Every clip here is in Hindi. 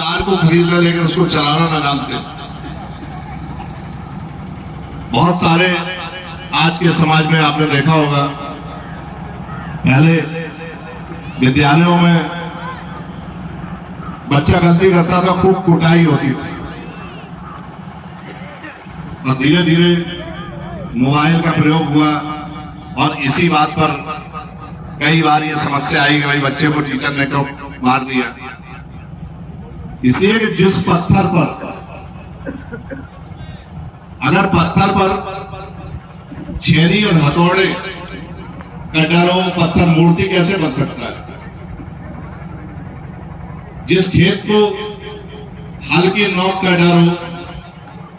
कार को खरीद ले लेकिन उसको चलाना ना जानते। बहुत सारे आज के समाज में आपने देखा होगा, पहले विद्यालयों में बच्चा गलती करता था, खूब कुटाई होती थी, और धीरे धीरे मोबाइल का प्रयोग हुआ और इसी बात पर कई बार ये समस्या आई कि भाई बच्चे को टीचर ने क्यों मार दिया। इसलिए कि जिस पत्थर पर, अगर पत्थर पर छेनी और हथौड़े का डर हो, पत्थर मूर्ति कैसे बन सकता है। जिस खेत को हल की नोक का डर हो,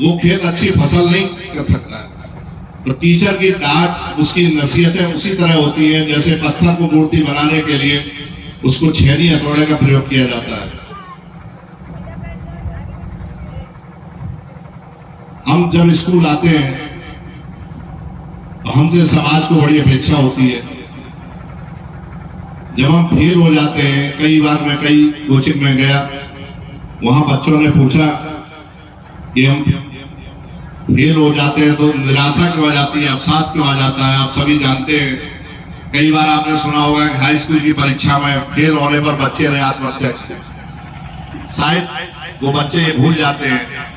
वो खेत अच्छी फसल नहीं कर सकता है। तो टीचर की डांट, उसकी नसीहतें उसी तरह होती हैं जैसे पत्थर को मूर्ति बनाने के लिए उसको छेनी हथौड़े का प्रयोग किया जाता है। हम जब स्कूल आते हैं तो हमसे समाज को बड़ी अपेक्षा होती है। जब हम फेल हो जाते हैं, कई बार मैं कई कोचिंग में गया, वहां बच्चों ने पूछा कि हम फेल हो जाते हैं तो निराशा क्यों आ जाती है, अवसाद क्यों आ जाता है। आप सभी जानते हैं, कई बार आपने सुना होगा कि हाई स्कूल की परीक्षा में फेल होने पर बच्चे ने आत्महत्या की। शायद वो बच्चे ये भूल जाते हैं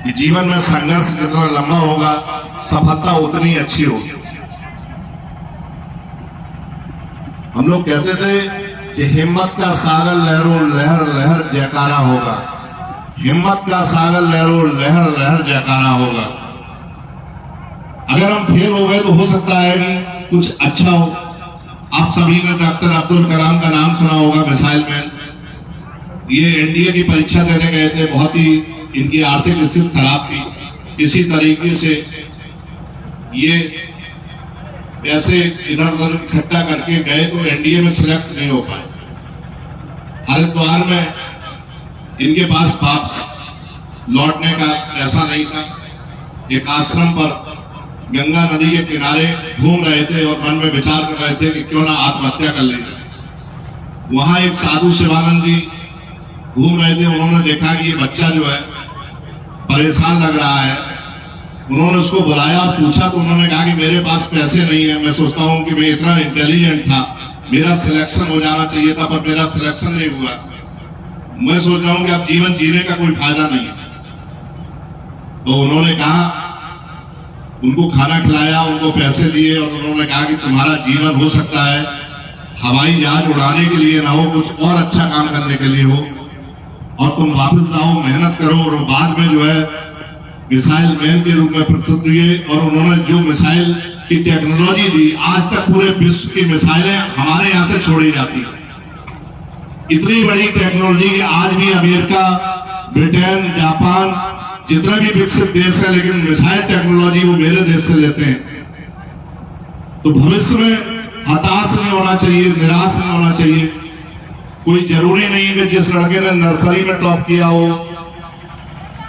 कि जीवन में संघर्ष जितना लंबा होगा, सफलता उतनी अच्छी होगी। हम लोग कहते थे कि हिम्मत का सागर लहरों लहर लहर जयकारा होगा, हिम्मत का सागर लहरों लहर लहर जयकारा होगा। अगर हम फेल हो गए तो हो सकता है कि कुछ अच्छा हो। आप सभी ने डॉक्टर अब्दुल कलाम का नाम सुना होगा, मिसाइल मैन। ये एनडीए की परीक्षा देने गए थे, बहुत ही इनकी आर्थिक स्थिति खराब थी। इसी तरीके से ये पैसे इधर उधर इकट्ठा करके गए तो एनडीए में सिलेक्ट नहीं हो पाए। हरिद्वार में इनके पास वापस लौटने का पैसा नहीं था। एक आश्रम पर गंगा नदी के किनारे घूम रहे थे और मन में विचार कर रहे थे कि क्यों ना आत्महत्या कर लें। वहां एक साधु शिवानंद जी घूम रहे थे। उन्होंने देखा कि ये बच्चा जो है परेशान लग रहा है। उन्होंने उसको बुलाया और पूछा तो उन्होंने कहा कि मेरे पास पैसे नहीं है, मैं सोचता हूँ कि मैं इतना इंटेलिजेंट था, मेरा सिलेक्शन हो जाना चाहिए था, पर मेरा सिलेक्शन नहीं हुआ। मैं सोच रहा हूँ कि अब जीवन जीने का कोई फायदा नहीं है। तो उन्होंने कहा, उनको खाना खिलाया, उनको पैसे दिए और उन्होंने कहा कि तुम्हारा जीवन हो सकता है हवाई जहाज उड़ाने के लिए ना हो, कुछ और अच्छा काम करने के लिए हो, और तुम वापस आओ, मेहनत करो। और बाद में जो है मिसाइल मैन के रूप में प्रसिद्ध हुए और उन्होंने जो मिसाइल की टेक्नोलॉजी दी, आज तक पूरे विश्व की मिसाइलें हमारे यहाँ से छोड़ी जाती है। इतनी बड़ी टेक्नोलॉजी कि आज भी अमेरिका, ब्रिटेन, जापान जितना भी विकसित देश है, लेकिन मिसाइल टेक्नोलॉजी वो मेरे देश से लेते हैं। तो भविष्य में हताश नहीं होना चाहिए, निराश नहीं होना चाहिए। कोई जरूरी नहीं कि जिस लड़के ने नर्सरी में टॉप किया हो,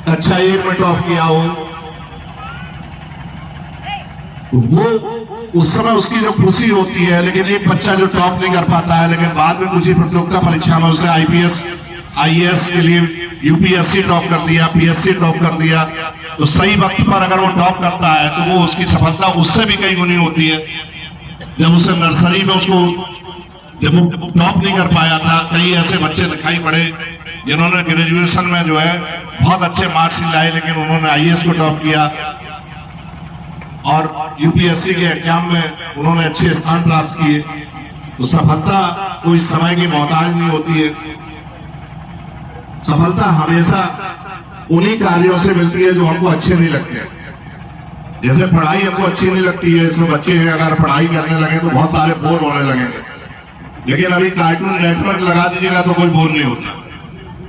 कक्षा 1 में टॉप किया हो, वो उस समय उसकी जो खुशी होती है, लेकिन एक बच्चा जो टॉप नहीं कर पाता है लेकिन बाद में किसी प्रतियोगिता परीक्षा में उसने आईपीएस आईएएस के लिए यूपीएससी टॉप कर दिया, पीएससी टॉप कर दिया, तो सही वक्त पर अगर वो टॉप करता है तो वो उसकी सफलता उससे भी कई गुनी होती है। जब उसे नर्सरी में उसको जब वो टॉप नहीं कर पाया था, कई ऐसे बच्चे दिखाई पड़े जिन्होंने ग्रेजुएशन में जो है बहुत अच्छे मार्क्स लाए, लेकिन उन्होंने आईएएस को टॉप किया और यूपीएससी के एग्जाम में उन्होंने अच्छे स्थान प्राप्त किए। तो सफलता कोई समय की मोहताज नहीं होती है। सफलता हमेशा उन्हीं कार्यों से मिलती है जो हमको अच्छे नहीं लगते। जैसे पढ़ाई हमको अच्छी नहीं लगती है, इसमें बच्चे अगर पढ़ाई करने लगे तो बहुत सारे बोर होने लगेंगे, लेकिन अभी कार्टून नेटवर्क लगा दीजिएगा तो कोई बोर नहीं होता।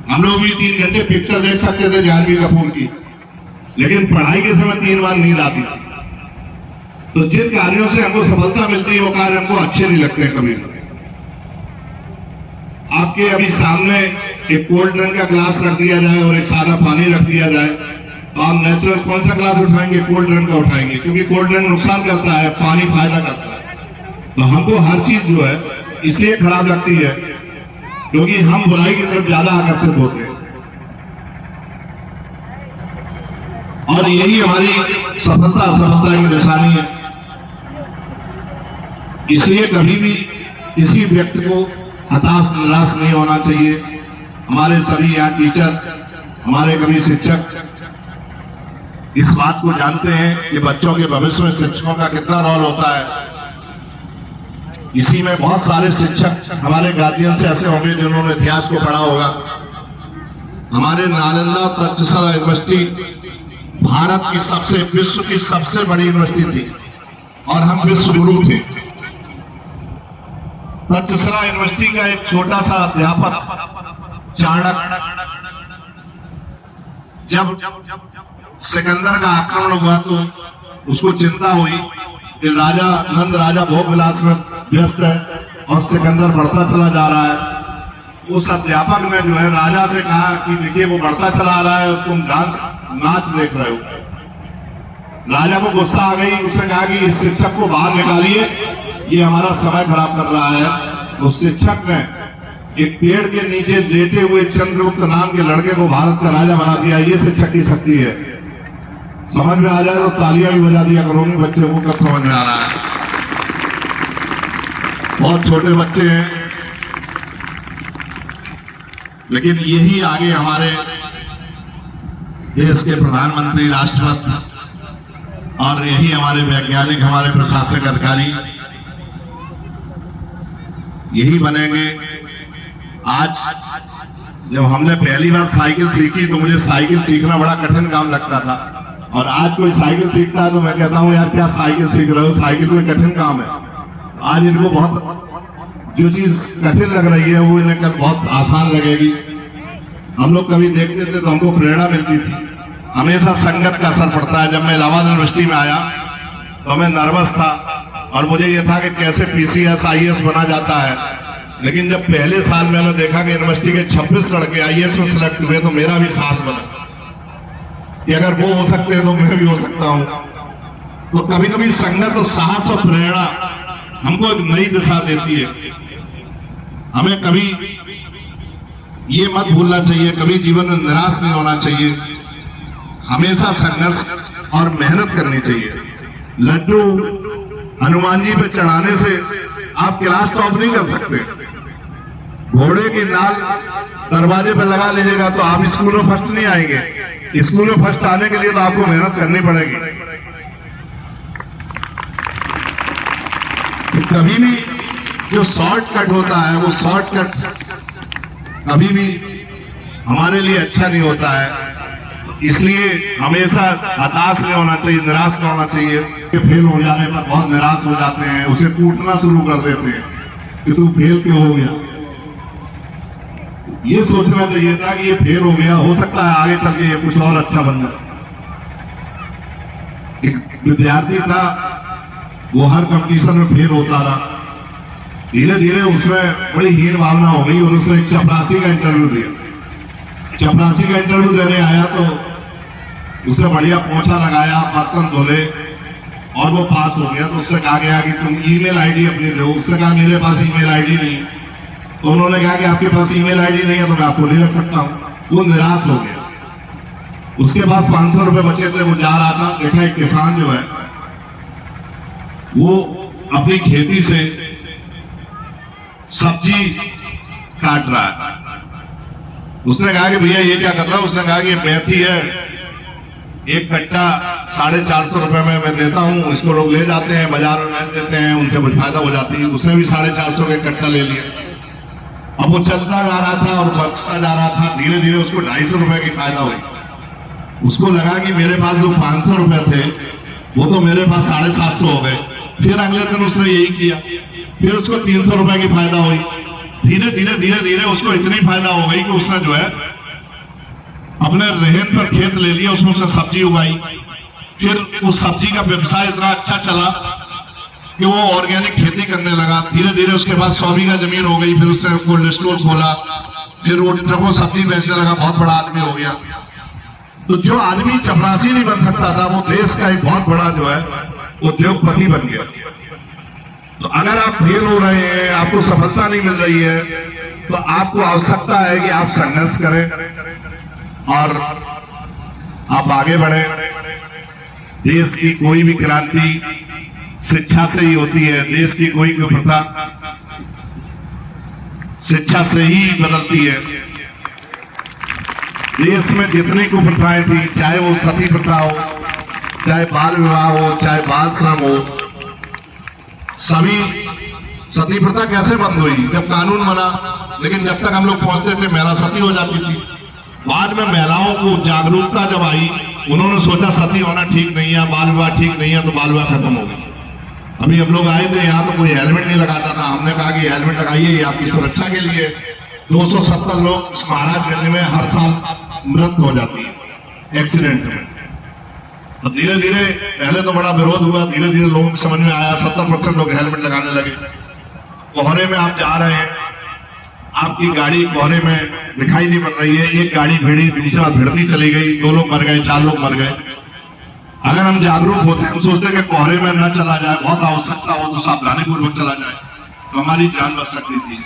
हम लोग भी 3 घंटे पिक्चर देख सकते थे जानवी कपूर की, लेकिन पढ़ाई के समय 3 बार नींद आती थी। तो जिन कार्यों से हमको सफलता मिलती है वो कार्य हमको अच्छे नहीं लगते कभी। आपके अभी सामने एक कोल्ड ड्रिंक का ग्लास रख दिया जाए और एक सादा पानी रख दिया जाए, तो आप नेचुरल कौन सा ग्लास उठाएंगे? कोल्ड ड्रिंक का उठाएंगे, क्योंकि कोल्ड ड्रिंक नुकसान करता है, पानी फायदा करता है। तो हमको हर चीज जो है इसलिए खराब लगती है क्योंकि हम बुराई की तरफ ज्यादा आकर्षित होते हैं। और यही हमारी सफलता असफलता की निशानी है। इसलिए कभी भी किसी व्यक्ति को हताश निराश नहीं होना चाहिए। हमारे सभी यहाँ टीचर, हमारे कभी शिक्षक इस बात को जानते हैं कि बच्चों के भविष्य में शिक्षकों का कितना रोल होता है। इसी में बहुत सारे शिक्षक हमारे गार्जियन से ऐसे होंगे जिन्होंने इतिहास को पढ़ा होगा। हमारे नालंदा तक्षशिला यूनिवर्सिटी भारत की विश्व की सबसे बड़ी यूनिवर्सिटी थी और हम विश्व गुरु थे। तक्षशिला यूनिवर्सिटी का एक छोटा सा अध्यापक चाणक्य, जब सिकंदर का आक्रमण हुआ तो उसको चिंता हुई कि नंद राजा भोग विलास में व्यस्त है और सिकंदर बढ़ता चला जा रहा है। उस अध्यापक ने जो है राजा से कहा कि देखिए वो बढ़ता चला रहा है और तुम नाच देख रहे हो। राजा को गुस्सा आ गई। उसने कहा कि इस शिक्षक को बाहर निकालिए, ये हमारा समय खराब कर रहा है। उस शिक्षक ने एक पेड़ के नीचे लेटे हुए चंद्रगुप्त नाम के लड़के को भारत का राजा बना दिया। ये शिक्षक की शक्ति है। समझ में आ जाए तो तालियां भी बजा दिया करोगे बच्चे को, कब समझ में आ रहा है। बहुत छोटे बच्चे हैं, लेकिन यही आगे हमारे देश के प्रधानमंत्री, राष्ट्रपति और यही हमारे वैज्ञानिक, हमारे प्रशासनिक अधिकारी यही बनेंगे। आज जब हमने पहली बार साइकिल सीखी तो मुझे साइकिल सीखना बड़ा कठिन काम लगता था, और आज कोई साइकिल सीखता है तो मैं कहता हूं यार क्या साइकिल सीख रहे हो, साइकिल कोई कठिन काम है। आज इनको बहुत जो चीज कठिन लग रही है वो इन्हें कल बहुत आसान लगेगी। हम लोग कभी देखते थे तो हमको प्रेरणा मिलती थी। हमेशा संगत का असर पड़ता है। जब मैं इलाहाबाद यूनिवर्सिटी में आया तो मैं नर्वस था और मुझे ये था कि कैसे पीसीएस आईएएस बना जाता है। लेकिन जब पहले साल मैंने देखा कि यूनिवर्सिटी के 26 लड़के आईएएस में सिलेक्ट हुए तो मेरा भी साहस बना कि अगर वो हो सकते हैं तो मैं भी हो सकता हूं। तो कभी कभी संगत और साहस और प्रेरणा हमको एक नई दिशा देती है। हमें कभी ये मत भूलना चाहिए, कभी जीवन में निराश नहीं होना चाहिए। हमेशा संघर्ष और मेहनत करनी चाहिए। लड्डू हनुमान जी पे चढ़ाने से आप क्लास टॉप नहीं कर सकते। घोड़े की नाल दरवाजे पे लगा लीजिएगा तो आप स्कूल में फर्स्ट नहीं आएंगे। स्कूल में फर्स्ट आने के लिए तो आपको मेहनत करनी पड़ेगी। तो कभी भी जो शॉर्टकट होता है वो शॉर्टकट कभी भी हमारे लिए अच्छा नहीं होता है। इसलिए हमेशा हताश नहीं होना चाहिए, निराश नहीं होना चाहिए। फेल हो जाने पर बहुत निराश हो जाते हैं, उसे कूटना शुरू कर देते हैं कि तू फेल क्यों हो गया। ये सोचना चाहिए था कि ये फेल हो गया, हो सकता है आगे चल के ये कुछ और अच्छा बन जाए। एक विद्यार्थी था, वो हर कंपटीशन में फेल होता रहा। धीरे धीरे उसमें बड़ी हीन भावना हो गई और उसने चपरासी का इंटरव्यू दिया। चपरासी का इंटरव्यू देने आया तो उसने बढ़िया पोछा लगाया, बर्तन धोले और वो पास हो गया। तो उससे कहा गया कि तुम ईमेल आईडी अपनी दो। उसने कहा मेरे पास ईमेल आईडी नहीं। तो उन्होंने कहा कि आपके पास ईमेल आईडी नहीं है तो मैं आपको नहीं रख सकता हूं। वो निराश हो गया। उसके पास 500 रुपए बचे थे। वो जा रहा था, देखा एक किसान जो है वो अपनी खेती से सब्जी काट रहा है। उसने कहा कि भैया ये क्या कर रहा है। उसने कहा कि ये मेथी है, एक कट्टा 450 रुपए में मैं देता हूं। इसको लोग ले जाते हैं बाजार में बेच देते हैं, उनसे कुछ फायदा हो जाती है। उसने भी 450 का कट्टा ले लिया। अब वो चलता जा रहा था और बचता जा रहा था। धीरे धीरे उसको 250 रुपए की फायदा हुई। उसको लगा कि मेरे पास जो 500 रुपए थे वो तो मेरे पास 750 हो गए। फिर अगले दिन उसने यही किया। फिर उसको 300 रुपए की फायदा हुई। धीरे धीरे धीरे धीरे उसको इतनी फायदा हो गई कि उसने जो है अपने रहन पर खेत ले लिया, उसमें से सब्जी उगाई। फिर उस सब्जी का व्यवसाय इतना अच्छा चला कि वो ऑर्गेनिक खेती करने लगा। धीरे धीरे उसके पास 100 बीघा जमीन हो गई। फिर उसने कोल्ड स्टोर खोला। फिर रोड ट्रकों सब्जी बेचने लगा, बहुत बड़ा आदमी हो गया। तो जो आदमी चपरासी नहीं बन सकता था वो देश का एक बहुत बड़ा जो है उद्योगपति बन गया। तो अगर आप फेल हो रहे हैं, आपको सफलता नहीं मिल रही है, तो आपको आवश्यकता है कि आप संघर्ष करें और आप आगे बढ़े। देश की कोई भी क्रांति शिक्षा से ही होती है। देश की कोई प्रथा शिक्षा से ही बदलती है। देश में जितनी कुप्रथाएं थी, चाहे वो सती प्रथा हो, चाहे बाल विवाह हो, चाहे बाल श्रम हो, सभी सती प्रथा कैसे बंद हुई? जब कानून बना, लेकिन जब तक हम लोग पहुंचते थे महिला सती हो जाती थी। बाद में महिलाओं को जागरूकता जब आई, उन्होंने सोचा सती होना ठीक नहीं है, बाल विवाह ठीक नहीं है, तो बाल विवाह खत्म हो गया। अभी हम लोग आए थे यहाँ तो कोई हेलमेट नहीं लगाता था। हमने कहा कि हेलमेट लगाइए, ये आपकी सुरक्षा के लिए। 270 लोग इस महाराजगंज में हर साल मृत्यु हो जाती है एक्सीडेंट में। तो धीरे धीरे पहले तो बड़ा विरोध हुआ, धीरे धीरे लोगों को समझ में आया, 70% लोग हेलमेट लगाने लगे। कोहरे में आप जा रहे हैं, आपकी गाड़ी कोहरे में दिखाई नहीं पड़ रही है, एक गाड़ी भिड़ी, दूसरा भिड़ती चली गई, 2 लोग मर गए, 4 लोग मर गए। अगर हम जागरूक होते हैं, हम सोचते हैं कि कोहरे में न चला जाए, बहुत आवश्यकता हो तो सावधानी पूर्वक चला जाए, तो हमारी जान बच सकती थी।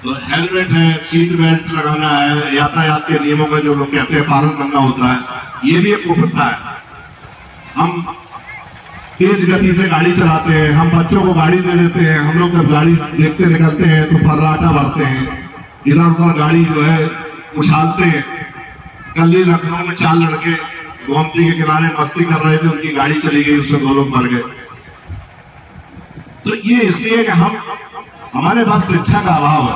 तो हेलमेट है, सीट बेल्ट लगाना है, यातायात के नियमों का जो लोग कहते हैं पालन करना होता है, ये भी एक कुप्रथा है। हम तेज गति से गाड़ी चलाते हैं, हम बच्चों को गाड़ी दे देते हैं। हम लोग जब गाड़ी देखते निकलते हैं तो फर्राटा भरते हैं, इधर उधर गाड़ी जो है उछालते हैं। कल ही लखनऊ में 4 लड़के गोमती के किनारे मस्ती कर रहे थे, उनकी गाड़ी चली गई, उसमें 2 लोग मर गए। तो ये इसलिए कि हमारे पास शिक्षा का अभाव है।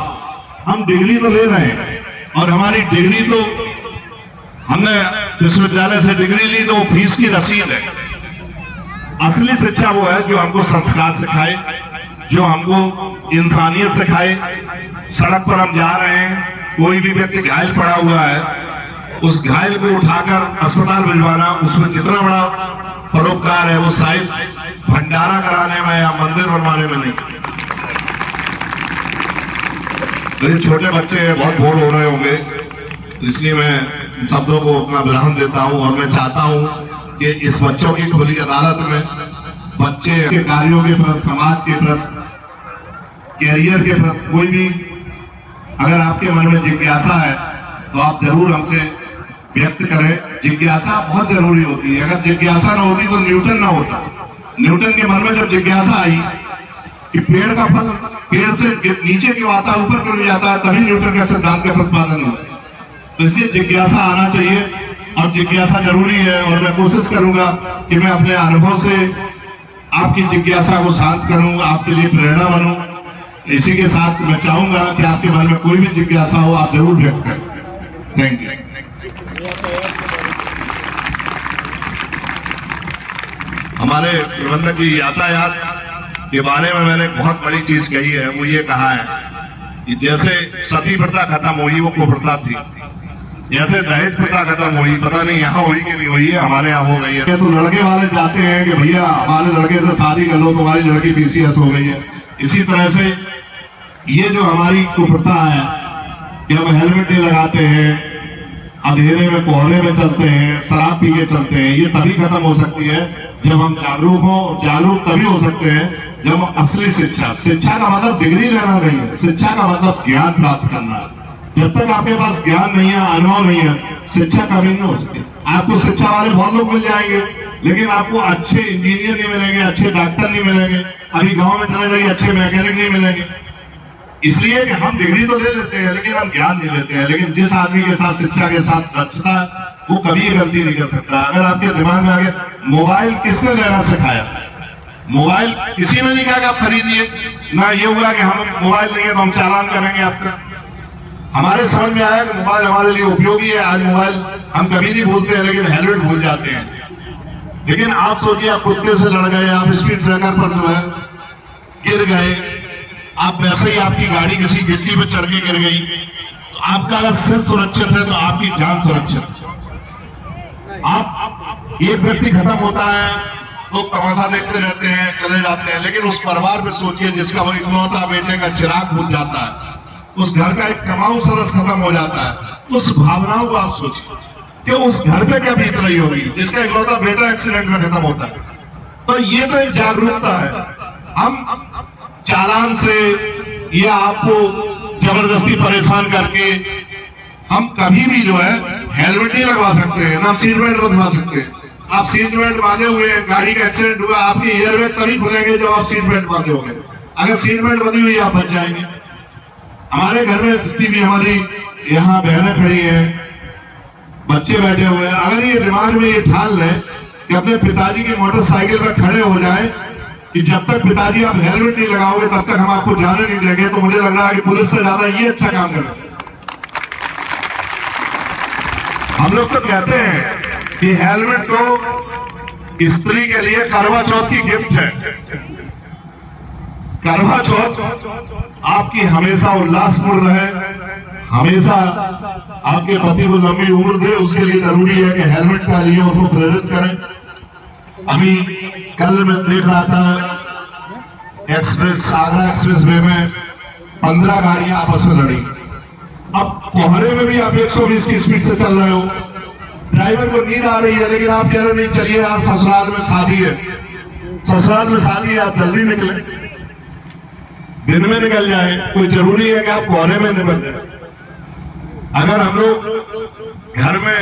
हम डिग्री तो ले रहे हैं, और हमारी डिग्री तो हमने विश्वविद्यालय से डिग्री ली तो फीस की रसीद है। असली शिक्षा वो है जो हमको संस्कार सिखाए, जो हमको इंसानियत सिखाए। सड़क पर हम जा रहे हैं, कोई भी व्यक्ति घायल पड़ा हुआ है, उस घायल को उठाकर अस्पताल भिजवाना, उसमें जितना बड़ा परोपकार है वो शायद भंडारा कराने में या मंदिर बनवाने में नहीं। मेरे छोटे बच्चे बहुत बोर हो रहे होंगे, इसलिए मैं शब्दों को अपना विराम देता हूं। और मैं चाहता हूं कि इस बच्चों की खुली अदालत में बच्चे के कार्यों के प्रति, समाज के प्रति, कैरियर के प्रति कोई भी अगर आपके मन में जिज्ञासा है तो आप जरूर हमसे व्यक्त करें। जिज्ञासा बहुत जरूरी होती है। अगर जिज्ञासा न होती तो न्यूटन ना होता। न्यूटन के मन में जब जिज्ञासा आई कि पेड़ का फल पेड़ से नीचे क्यों आता है, ऊपर क्यों नहीं जाता है, तभी न्यूटन का सिद्धांत का प्रतिपादन हुआ। तो इसलिए जिज्ञासा आना चाहिए, और जिज्ञासा जरूरी है। और मैं कोशिश करूंगा कि मैं अपने अनुभव से आपकी जिज्ञासा को शांत करूं, आपके लिए प्रेरणा बनूं। इसी के साथ मैं चाहूंगा कि आपके मन में कोई भी जिज्ञासा हो, आप जरूर व्यक्त करें। Thank you. हमारे प्रबंधक जी, यातायात के बारे में मैंने बहुत बड़ी चीज कही है। वो ये कहा है कि जैसे सती प्रथा खत्म हुई, वो कुप्रथा थी। जैसे दहेज प्रथा खत्म हुई, पता नहीं यहाँ हुई कि नहीं हुई है, हमारे यहाँ हो गई है। तो लड़के वाले जाते हैं कि भैया हमारे लड़के से शादी कर लो, तुम्हारी लड़की PCS हो गई है। इसी तरह से ये जो हमारी कुप्रथा है कि हम हेलमेट नहीं लगाते हैं, अंधेरे में कोहरे में चलते हैं, शराब पी के चलते हैं, ये तभी खत्म हो सकती है जब हम जागरूक हो। जागरूक तभी हो सकते हैं जब असली शिक्षा का मतलब डिग्री लेना नहीं है, शिक्षा का मतलब ज्ञान प्राप्त करना है। जब तक आपके पास ज्ञान नहीं है, अनुभव नहीं है, शिक्षा कभी नहीं हो सकती। आपको शिक्षा वाले बहुत लोग मिल जाएंगे, लेकिन आपको अच्छे इंजीनियर नहीं मिलेंगे, अच्छे डॉक्टर नहीं मिलेंगे। अभी गांव में चले जाइए, अच्छे मैकेनिक नहीं मिलेंगे। इसलिए कि हम डिग्री तो ले लेते हैं, लेकिन हम ज्ञान नहीं लेते हैं। लेकिन जिस आदमी के साथ शिक्षा के साथ दक्षता, वो कभी ये गलती नहीं कर सकता। अगर आपके दिमाग में आगे मोबाइल किसने लेना सिखाया? मोबाइल किसी ने नहीं कहा कि आप खरीदिए। ना ये हुआ कि हम मोबाइल नहीं है तो हम चालान करेंगे आपका। हमारे समझ में आया कि मोबाइल हमारे लिए उपयोगी है। आज मोबाइल हम कभी नहीं भूलते हैं, लेकिन हेलमेट भूल जाते हैं। लेकिन आप सोचिए, आप कुत्ते से लड़ गए, आप स्पीड ब्रेकर पर जो है गिर गए, आप वैसे ही आपकी गाड़ी किसी गिट्टी पे चढ़ के गिर गई, तो आपका अगर सिर सुरक्षित है तो आपकी जान सुरक्षित। आप एक व्यक्ति खत्म होता है, लोग तमाशा देखते रहते हैं, चले जाते हैं, लेकिन उस परिवार पे सोचिए जिसका वो इकलौता बेटे का चिराग बुझ जाता है, उस घर का एक कमाऊ सदस्य खत्म हो जाता है। उस भावनाओं को आप सोचिए कि उस घर पे क्या बीत रही होगी जिसका इकलौता बेटा एक्सीडेंट में खत्म होता है। तो ये तो एक जागरूकता है। हम चालान से या आपको जबरदस्ती परेशान करके हम कभी भी जो है हेलमेट नहीं लगवा सकते हैं, ना सीट बेल्ट बंधवा सकते हैं। आप सीट बेल्ट बांधे हुए हैं, गाड़ी का एक्सीडेंट हुआ, आपके एयरबैग तभी खुलेंगे जब आप सीट बेल्ट बांधे होंगे। अगर सीट बेल्ट बंधी हुई आप बच जाएंगे। हमारे घर में जितनी भी हमारी यहाँ बहनें खड़ी हैं, बच्चे बैठे हुए हैं, अगर ये दिमाग में ये ठान लें कि अपने पिताजी की मोटरसाइकिल पर खड़े हो जाए कि जब तक पिताजी आप हेलमेट नहीं लगाओगे तब तक हम आपको जाने नहीं देंगे, तो मुझे लग रहा है कि पुलिस से ज्यादा ये अच्छा काम करें। हम लोग तो कहते हैं कि हेलमेट तो स्त्री के लिए करवा चौथ की गिफ्ट है। करवा चौथ आपकी हमेशा उल्लासपूर्ण रहे, हमेशा आपके पति को लंबी उम्र दे, उसके लिए जरूरी है कि हेलमेट का लिए उनको प्रेरित करें। अभी कल मैं देख रहा था आगरा एक्सप्रेस वे में 15 गाड़ियां आपस में लड़ी। अब कोहरे में भी आप 120 की स्पीड से चल रहे हो, ड्राइवर को नींद आ रही है, लेकिन आप कह रहे नहीं चलिए यार ससुराल में शादी है, ससुराल में शादी है, आप जल्दी निकले, दिन में निकल जाए। कोई जरूरी है कि आप कोहरे में निकल जाए। अगर हम लोग घर में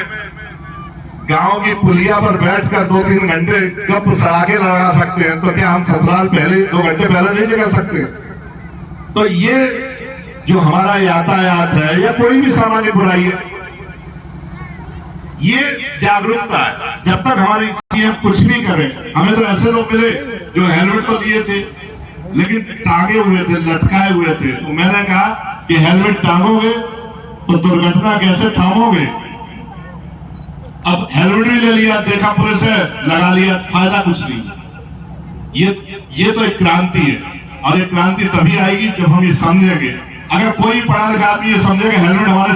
गांव की पुलिया पर बैठकर 2-3 घंटे गप सड़ाके लगा सकते हैं, तो क्या हम ससुराल पहले 2 घंटे पहले नहीं निकल सकते? तो ये जो हमारा यातायात है या कोई भी सामान्य बुराई है, ये जागरूकता है। जब तक हमारी सीएम कुछ भी करें, हमें तो ऐसे लोग मिले जो हेलमेट तो दिए थे लेकिन टांगे हुए थे, लटकाए हुए थे। तो मैंने कहा कि हेलमेट टांगोगे तो दुर्घटना कैसे थामोगे? अब हेलमेट भी ले लिया, देखा पुलिस है, लगा लिया, फायदा कुछ नहीं। ये तो एक क्रांति है, और ये क्रांति तभी आएगी जब हम ये समझेंगे। अगर कोई पढ़ा लिखा आदमी ये समझेगा हेलमेट हमारे